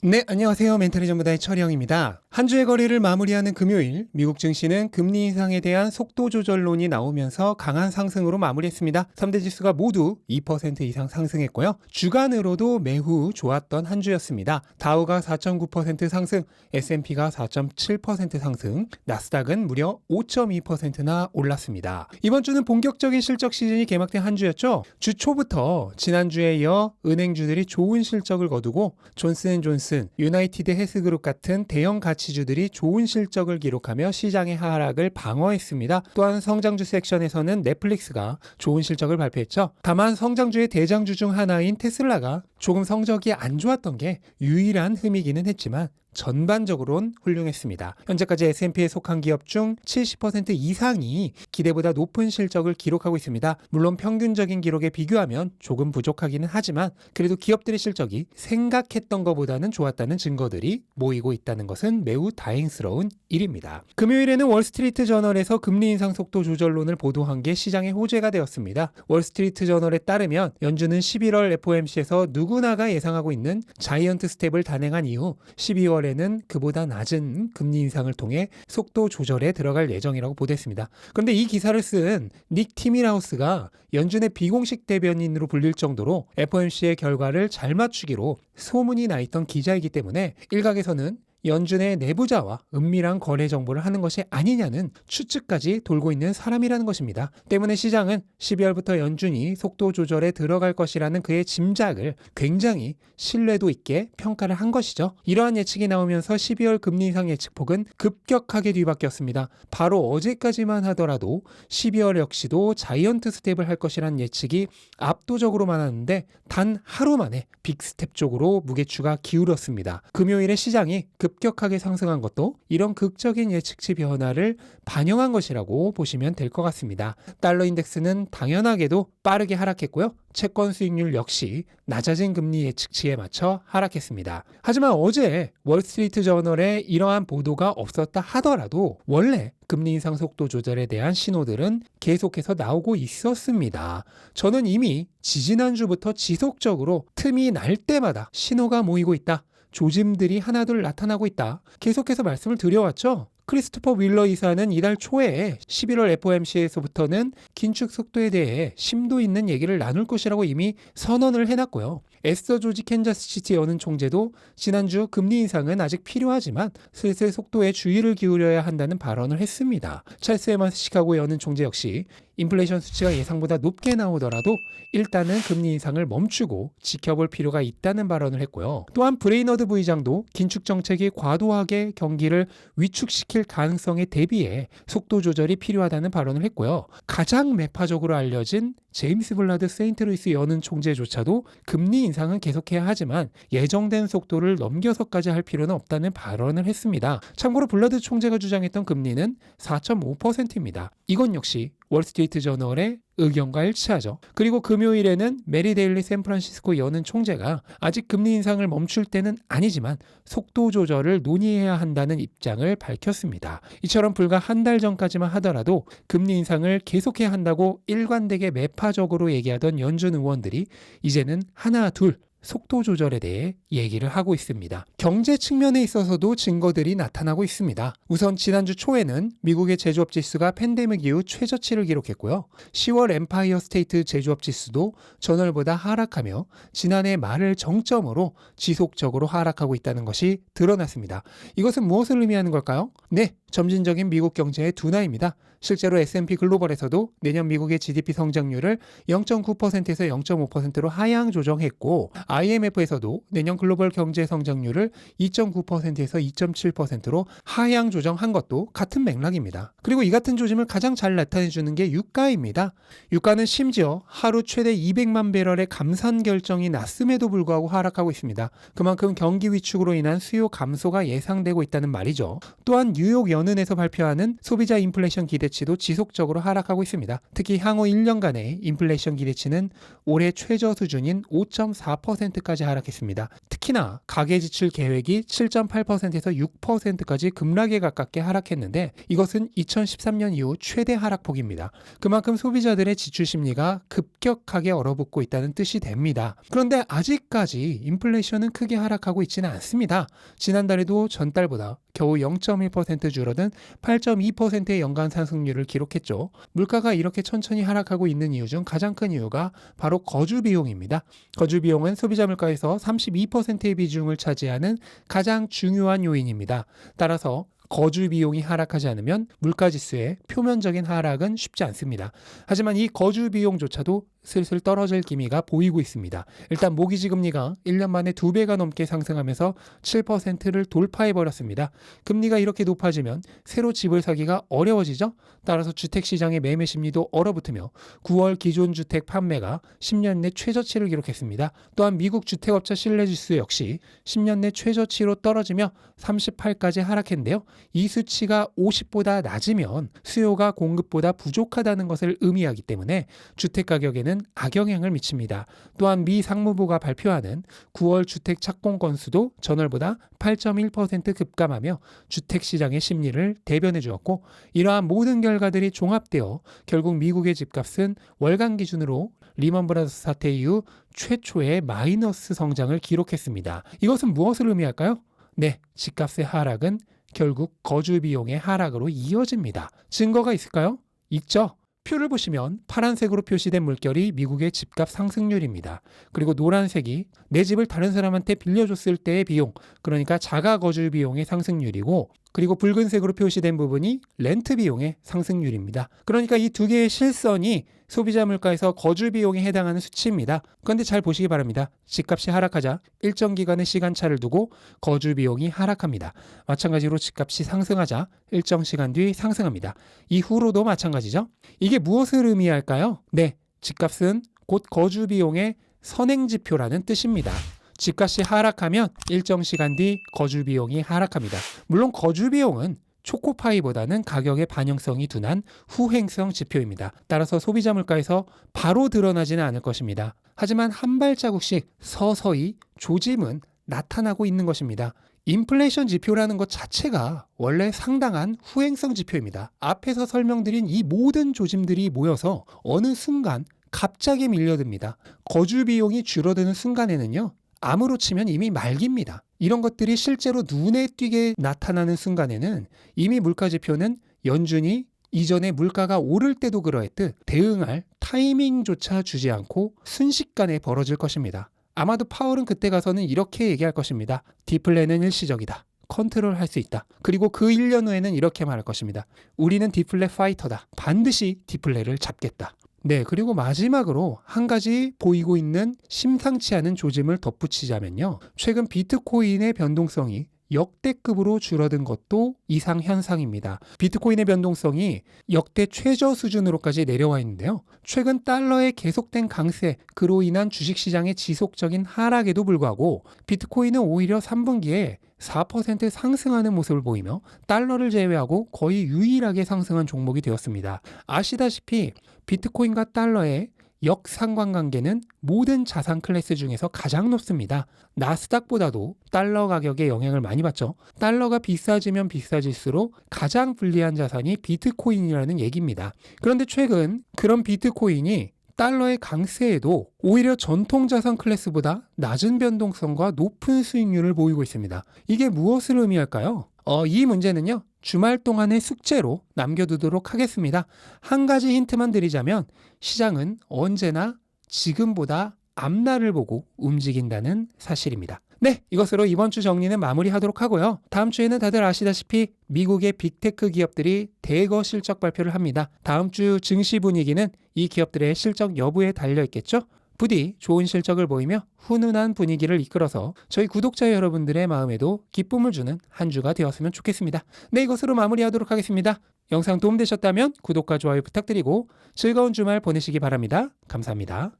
네, 안녕하세요. 멘탈의 전부다의 철영입니다. 한 주의 거래를 마무리하는 금요일, 미국 증시는 금리 인상에 대한 속도 조절론이 나오면서 강한 상승으로 마무리했습니다. 3대 지수가 모두 2% 이상 상승했고요. 주간으로도 매우 좋았던 한 주였습니다. 다우가 4.9% 상승, S&P가 4.7% 상승, 나스닥은 무려 5.2%나 올랐습니다. 이번 주는 본격적인 실적 시즌이 개막된 한 주였죠. 주 초부터 지난주에 이어 은행주들이 좋은 실적을 거두고 존슨앤존슨, 유나이티드 헬스그룹 같은 대형 가치주들이 좋은 실적을 기록하며 시장의 하락을 방어했습니다. 또한 성장주 섹션에서는 넷플릭스가 좋은 실적을 발표했죠. 다만 성장주의 대장주 중 하나인 테슬라가 조금 성적이 안 좋았던 게 유일한 흠이기는 했지만 전반적으로는 훌륭했습니다. 현재까지 S&P에 속한 기업 중 70% 이상이 기대보다 높은 실적을 기록하고 있습니다. 물론 평균적인 기록에 비교하면 조금 부족하기는 하지만 그래도 기업들의 실적이 생각했던 것보다는 좋았다는 증거들이 모이고 있다는 것은 매우 다행스러운 일입니다. 금요일에는 월스트리트 저널에서 금리 인상 속도 조절론을 보도한 게 시장의 호재가 되었습니다. 월스트리트 저널에 따르면 연준은 11월 FOMC에서 누구나가 예상하고 있는 자이언트 스텝을 단행한 이후 12월에는 그보다 낮은 금리 인상을 통해 속도 조절에 들어갈 예정이라고 보도했습니다. 그런데 이 기사를 쓴 닉 티밀하우스가 연준의 비공식 대변인으로 불릴 정도로 FOMC의 결과를 잘 맞추기로 소문이 나 있던 기자이기 때문에 일각에서는 연준의 내부자와 은밀한 거래 정보를 하는 것이 아니냐는 추측까지 돌고 있는 사람이라는 것입니다. 때문에 시장은 12월부터 연준이 속도 조절에 들어갈 것이라는 그의 짐작을 굉장히 신뢰도 있게 평가를 한 것이죠. 이러한 예측이 나오면서 12월 금리 인상 예측폭은 급격하게 뒤바뀌었습니다. 바로 어제까지만 하더라도 12월 역시도 자이언트 스텝을 할 것이라는 예측이 압도적으로 많았는데 단 하루 만에 빅스텝 쪽으로 무게추가 기울었습니다. 금요일에 시장이 급격하게 상승한 것도 이런 극적인 예측치 변화를 반영한 것이라고 보시면 될 것 같습니다. 달러 인덱스는 당연하게도 빠르게 하락했고요. 채권 수익률 역시 낮아진 금리 예측치에 맞춰 하락했습니다. 하지만 어제 월스트리트 저널에 이러한 보도가 없었다 하더라도 원래 금리 인상 속도 조절에 대한 신호들은 계속해서 나오고 있었습니다. 저는 이미 지지난주부터 지속적으로 틈이 날 때마다 신호가 모이고 있다. 조짐들이 하나둘 나타나고 있다. 계속해서 말씀을 드려왔죠. 크리스토퍼 윌러 이사는 이달 초에 11월 FOMC에서부터는 긴축 속도에 대해 심도 있는 얘기를 나눌 것이라고 이미 선언을 해놨고요. 에스더 조지 캔자스시티 여는 총재도 지난주 금리 인상은 아직 필요하지만 슬슬 속도에 주의를 기울여야 한다는 발언을 했습니다. 찰스 에먼스 시카고 여는 총재 역시 인플레이션 수치가 예상보다 높게 나오더라도 일단은 금리 인상을 멈추고 지켜볼 필요가 있다는 발언을 했고요. 또한 브레이너드 부의장도 긴축 정책이 과도하게 경기를 위축시킬 가능성에 대비해 속도 조절이 필요하다는 발언을 했고요. 가장 매파적으로 알려진 제임스 블라드 세인트루이스 여는 총재조차도 금리 인상은 계속해야 하지만 예정된 속도를 넘겨서까지 할 필요는 없다는 발언을 했습니다. 참고로 블라드 총재가 주장했던 금리는 4.5%입니다. 이건 역시 월스트리트 저널의 의견과 일치하죠. 그리고 금요일에는 메리 데일리 샌프란시스코 여는 총재가 아직 금리 인상을 멈출 때는 아니지만 속도 조절을 논의해야 한다는 입장을 밝혔습니다. 이처럼 불과 한 달 전까지만 하더라도 금리 인상을 계속해야 한다고 일관되게 매파적으로 얘기하던 연준 의원들이 이제는 하나 둘 속도 조절에 대해 얘기를 하고 있습니다. 경제 측면에 있어서도 증거들이 나타나고 있습니다. 우선 지난주 초에는 미국의 제조업 지수가 팬데믹 이후 최저치를 기록했고요. 10월 엠파이어 스테이트 제조업 지수도 전월보다 하락하며 지난해 말을 정점으로 지속적으로 하락하고 있다는 것이 드러났습니다. 이것은 무엇을 의미하는 걸까요? 네, 점진적인 미국 경제의 둔화입니다. 실제로 S&P 글로벌에서도 내년 미국의 GDP 성장률을 0.9%에서 0.5%로 하향 조정했고 IMF에서도 내년 글로벌 경제 성장률을 2.9%에서 2.7%로 하향 조정한 것도 같은 맥락입니다. 그리고 이 같은 조짐을 가장 잘 나타내주는 게 유가입니다. 유가는 심지어 하루 최대 200만 배럴의 감산 결정이 났음에도 불구하고 하락하고 있습니다. 그만큼 경기 위축으로 인한 수요 감소가 예상되고 있다는 말이죠. 또한 뉴욕 연은에서 발표하는 소비자 인플레이션 기대치도 지속적으로 하락하고 있습니다. 특히 향후 1년간의 인플레이션 기대치는 올해 최저 수준인 5.4%까지 하락했습니다. 특히 특히나 가계지출 계획이 7.8%에서 6%까지 급락에 가깝게 하락했는데 이것은 2013년 이후 최대 하락폭입니다. 그만큼 소비자들의 지출 심리가 급격하게 얼어붙고 있다는 뜻이 됩니다. 그런데 아직까지 인플레이션은 크게 하락하고 있지는 않습니다. 지난달에도 전달보다 겨우 0.1% 줄어든 8.2%의 연간 상승률을 기록했죠. 물가가 이렇게 천천히 하락하고 있는 이유 중 가장 큰 이유가 바로 거주 비용입니다. 거주 비용은 소비자 물가에서 32%의 비중을 차지하는 가장 중요한 요인입니다. 따라서 거주 비용이 하락하지 않으면 물가지수의 표면적인 하락은 쉽지 않습니다. 하지만 이 거주 비용조차도 슬슬 떨어질 기미가 보이고 있습니다. 일단 모기지 금리가 1년 만에 2배가 넘게 상승하면서 7%를 돌파해버렸습니다. 금리가 이렇게 높아지면 새로 집을 사기가 어려워지죠. 따라서 주택시장의 매매 심리도 얼어붙으며 9월 기존 주택 판매가 10년 내 최저치를 기록했습니다. 또한 미국 주택업체 신뢰지수 역시 10년 내 최저치로 떨어지며 38까지 하락했는데요. 이 수치가 50보다 낮으면 수요가 공급보다 부족하다는 것을 의미하기 때문에 주택가격에는 악영향을 미칩니다. 또한 미 상무부가 발표하는 9월 주택 착공 건수도 전월보다 8.1% 급감하며 주택시장의 심리를 대변해 주었고 이러한 모든 결과들이 종합되어 결국 미국의 집값은 월간 기준으로 리먼 브라더스 사태 이후 최초의 마이너스 성장을 기록했습니다. 이것은 무엇을 의미할까요? 네, 집값의 하락은 결국 거주 비용의 하락으로 이어집니다. 증거가 있을까요? 있죠. 표를 보시면 파란색으로 표시된 물결이 미국의 집값 상승률입니다. 그리고 노란색이 내 집을 다른 사람한테 빌려줬을 때의 비용, 그러니까 자가 거주 비용의 상승률이고 그리고 붉은색으로 표시된 부분이 렌트 비용의 상승률입니다. 그러니까 이 두 개의 실선이 소비자 물가에서 거주 비용에 해당하는 수치입니다. 그런데 잘 보시기 바랍니다. 집값이 하락하자 일정 기간의 시간차를 두고 거주 비용이 하락합니다. 마찬가지로 집값이 상승하자 일정 시간 뒤 상승합니다. 이후로도 마찬가지죠. 이게 무엇을 의미할까요? 네, 집값은 곧 거주 비용의 선행지표라는 뜻입니다. 집값이 하락하면 일정 시간 뒤 거주 비용이 하락합니다. 물론 거주 비용은 초코파이보다는 가격의 반영성이 둔한 후행성 지표입니다. 따라서 소비자 물가에서 바로 드러나지는 않을 것입니다. 하지만 한 발자국씩 서서히 조짐은 나타나고 있는 것입니다. 인플레이션 지표라는 것 자체가 원래 상당한 후행성 지표입니다. 앞에서 설명드린 이 모든 조짐들이 모여서 어느 순간 갑자기 밀려듭니다. 거주 비용이 줄어드는 순간에는요. 암으로 치면 이미 말기입니다. 이런 것들이 실제로 눈에 띄게 나타나는 순간에는 이미 물가지표는 연준이 이전에 물가가 오를 때도 그러했듯 대응할 타이밍조차 주지 않고 순식간에 벌어질 것입니다. 아마도 파월은 그때 가서는 이렇게 얘기할 것입니다. 디플레는 일시적이다. 컨트롤할 수 있다. 그리고 그 1년 후에는 이렇게 말할 것입니다. 우리는 디플레 파이터다. 반드시 디플레를 잡겠다. 네, 그리고 마지막으로 한 가지 보이고 있는 심상치 않은 조짐을 덧붙이자면요. 최근 비트코인의 변동성이 역대급으로 줄어든 것도 이상현상입니다. 비트코인의 변동성이 역대 최저 수준으로까지 내려와 있는데요. 최근 달러의 계속된 강세, 그로 인한 주식시장의 지속적인 하락에도 불구하고 비트코인은 오히려 3분기에 4% 상승하는 모습을 보이며 달러를 제외하고 거의 유일하게 상승한 종목이 되었습니다. 아시다시피 비트코인과 달러의 역상관관계는 모든 자산 클래스 중에서 가장 높습니다. 나스닥보다도 달러 가격에 영향을 많이 받죠. 달러가 비싸지면 비싸질수록 가장 불리한 자산이 비트코인이라는 얘기입니다. 그런데 최근 그런 비트코인이 달러의 강세에도 오히려 전통 자산 클래스보다 낮은 변동성과 높은 수익률을 보이고 있습니다. 이게 무엇을 의미할까요? 이 문제는요. 주말 동안의 숙제로 남겨두도록 하겠습니다. 한 가지 힌트만 드리자면 시장은 언제나 지금보다 앞날을 보고 움직인다는 사실입니다. 네, 이것으로 이번 주 정리는 마무리하도록 하고요. 다음 주에는 다들 아시다시피 미국의 빅테크 기업들이 대거 실적 발표를 합니다. 다음 주 증시 분위기는 이 기업들의 실적 여부에 달려있겠죠? 부디 좋은 실적을 보이며 훈훈한 분위기를 이끌어서 저희 구독자 여러분들의 마음에도 기쁨을 주는 한 주가 되었으면 좋겠습니다. 네, 이것으로 마무리하도록 하겠습니다. 영상 도움되셨다면 구독과 좋아요 부탁드리고 즐거운 주말 보내시기 바랍니다. 감사합니다.